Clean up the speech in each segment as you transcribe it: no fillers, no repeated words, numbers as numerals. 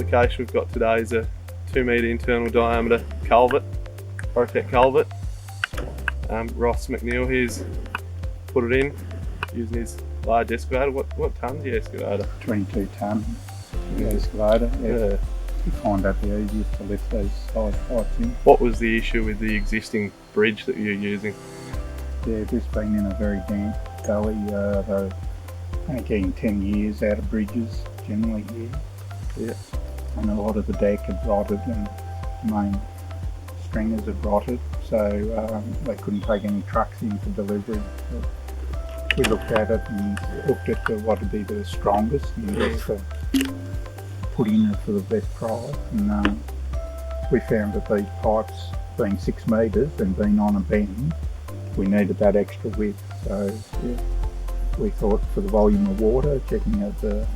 application we've got today is a 2 metre internal diameter culvert, Corrutech culvert. Ross McNeil here's put it in using his large excavator. What ton's the excavator? 22 tonne excavator. Yeah. We find that the easiest to lift those size pipes in. What was the issue with the existing bridge that you're using? Yeah, this been in a very damp gully. They're only getting 10 years out of bridges generally here. Yeah. And a lot of the deck had rotted and the main stringers had rotted, so they couldn't take any trucks in for delivery. But we looked at it and looked at what would be the strongest and best to put in for the best price, and we found that these pipes, being 6 metres and being on a bend, we needed that extra width. So yeah, we thought for the volume of water, checking out the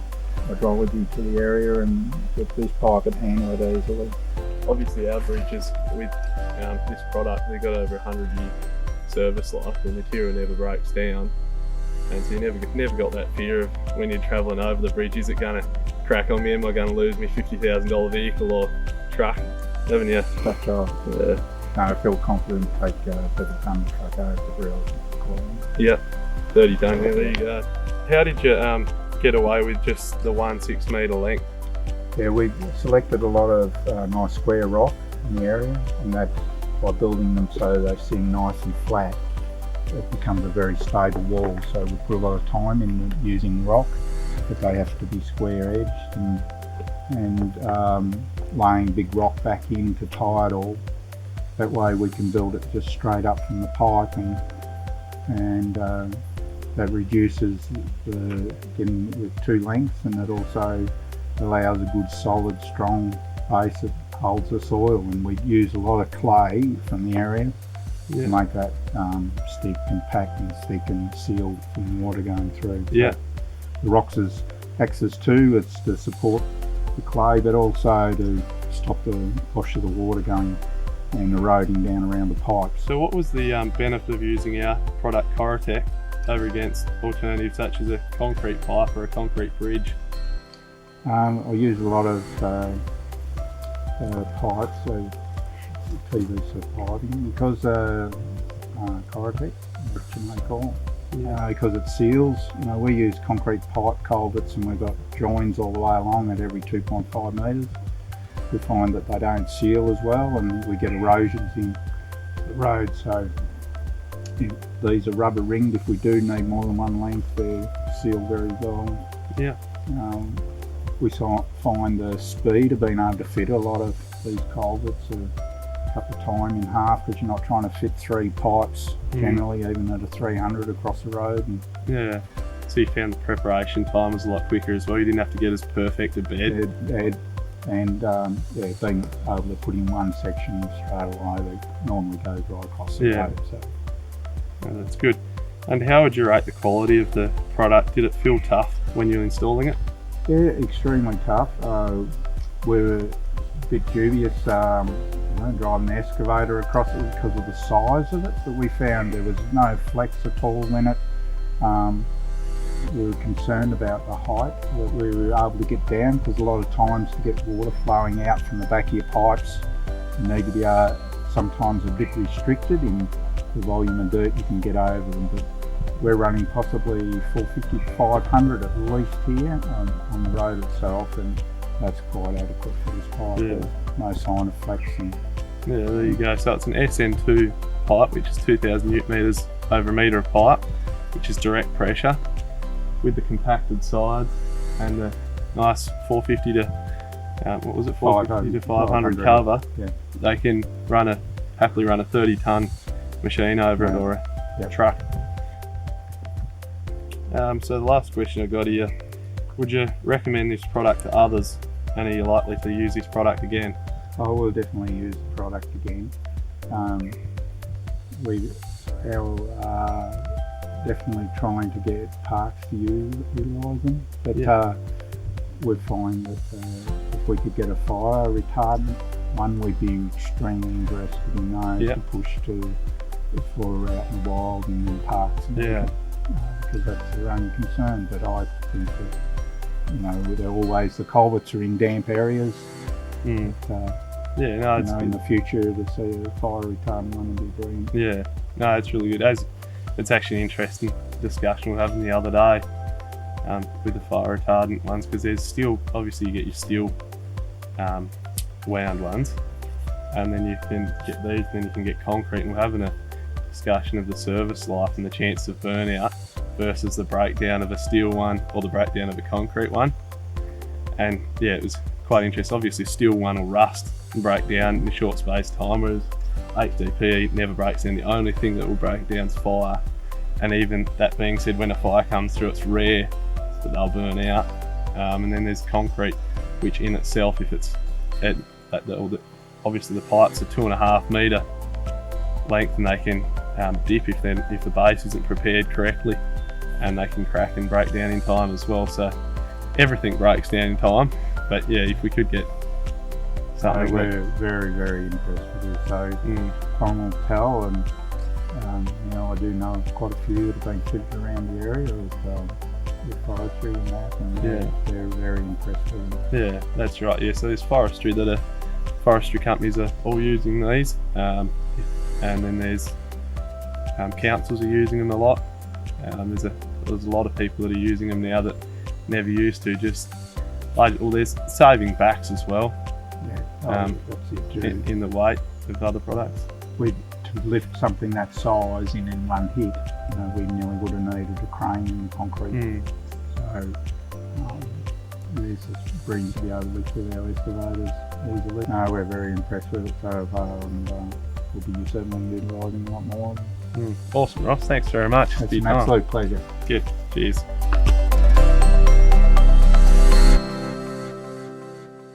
hydrology to the area, and that this pipe would handle it easily. Obviously our bridges with this product, they've got over 100-year service life. The material never breaks down, and so you never got that fear of when you're travelling over the bridge, is it going to crack on me? Am I going to lose my $50,000 vehicle or truck? Haven't you? That's right. Yeah. No, I feel confident to take a 30-tonne truck over the real quality. Yeah, 30 tonne, yeah, there you go. How did you get away with just the 1 6 metre length? Yeah, we selected a lot of nice square rock in the area, and that by building them so they seem nice and flat, it becomes a very stable wall. So we put a lot of time in using rock, but they have to be square edged, and laying big rock back in to tie it all. That way we can build it just straight up from the pipe, and that reduces the getting with 2 lengths, and it also allows a good solid strong base that holds the soil. And we use a lot of clay from the area to make that stick compact and thick and sealed from water going through. Yeah. So the rocks acts as too, it's to support the clay, but also to stop the wash of the water going and eroding down around the pipes. So what was the benefit of using our product Corrutech over against alternatives such as a concrete pipe or a concrete bridge? I use a lot of pipes, so PVC piping, because Corrutech, which you may call, because it seals. We use concrete pipe culverts, and we've got joins all the way along at every 2.5 metres. We find that they don't seal as well, and we get erosions in the road. So these are rubber ringed. If we do need more than 1 length, they seal very well. Yeah. We find the speed of being able to fit a lot of these culverts a couple of times in half, because you're not trying to fit 3 pipes generally, even at a 300 across the road. And yeah. So you found the preparation time was a lot quicker as well. You didn't have to get as perfect a bed. And being able to put in 1 section straight away, that normally goes right across the road. So. Oh, that's good. And how would you rate the quality of the product? Did it feel tough when you were installing it? Yeah, extremely tough. We're a bit dubious driving the excavator across it because of the size of it, but we found there was no flex at all in it. We were concerned about the height that we were able to get down, because a lot of times to get water flowing out from the back of your pipes, you need to be sometimes a bit restricted in the volume of dirt you can get over them. But we're running possibly 450 to 500 at least here on the road itself, and that's quite adequate for this pipe. Yeah. There's no sign of flexing. Yeah, there you go. So it's an SN2 pipe, which is 2,000 newton metres over a metre of pipe, which is direct pressure, with the compacted sides and the nice 450 to 450 to 500 cover. Yeah. They can happily run a 30-tonne machine over it, or a truck. So the last question I've got here, would you recommend this product to others, and are you likely to use this product again? I will definitely use the product again. We are definitely trying to get parks to utilise them, but we find that if we could get a fire retardant one, we'd be extremely interested in those to push to for out in the wild and in parks, and because that's their only concern. But I think that you know, they're always, the culverts are in damp areas. Mm. But, Yeah, no, it's in good. the future to see a fire retardant one would be brilliant. Yeah, no, it's really good. It's actually an interesting discussion we were having the other day with the fire retardant ones, because there's steel, obviously you get your steel wound ones, and then you can get these, then you can get concrete, and we're having a discussion of the service life and the chance of burnout versus the breakdown of a steel one or the breakdown of a concrete one. And yeah, it was quite interesting. Obviously steel one will rust and break down in a short space of time, whereas HDPE never breaks down. The only thing that will break down is fire, and even that being said, when a fire comes through, it's rare that they'll burn out. And then there's concrete, which in itself, if it's obviously the pipes are 2.5 metre length, and they can dip if the base isn't prepared correctly, and they can crack and break down in time as well. So everything breaks down in time, but yeah, if we could get something, we're very, very impressed with it. So time will tell, and you know, I do know quite a few that have been fitted around the area with forestry and that, and they're very impressed with it. Yeah, that's right. Yeah, so there's forestry companies are all using these, and then there's councils are using them a lot. There's a lot of people that are using them now that never used to. There's saving backs as well. Yeah, that's it too. In the weight of other products. To lift something that size in one hit, you know, we nearly would have needed a crane and concrete. So this is brilliant to be able to lift with our excavators easily. No, we're very impressed with it so far, and we'll be certainly utilising a lot more. Awesome, Ross. Thanks very much. It's an absolute pleasure. Good. Cheers.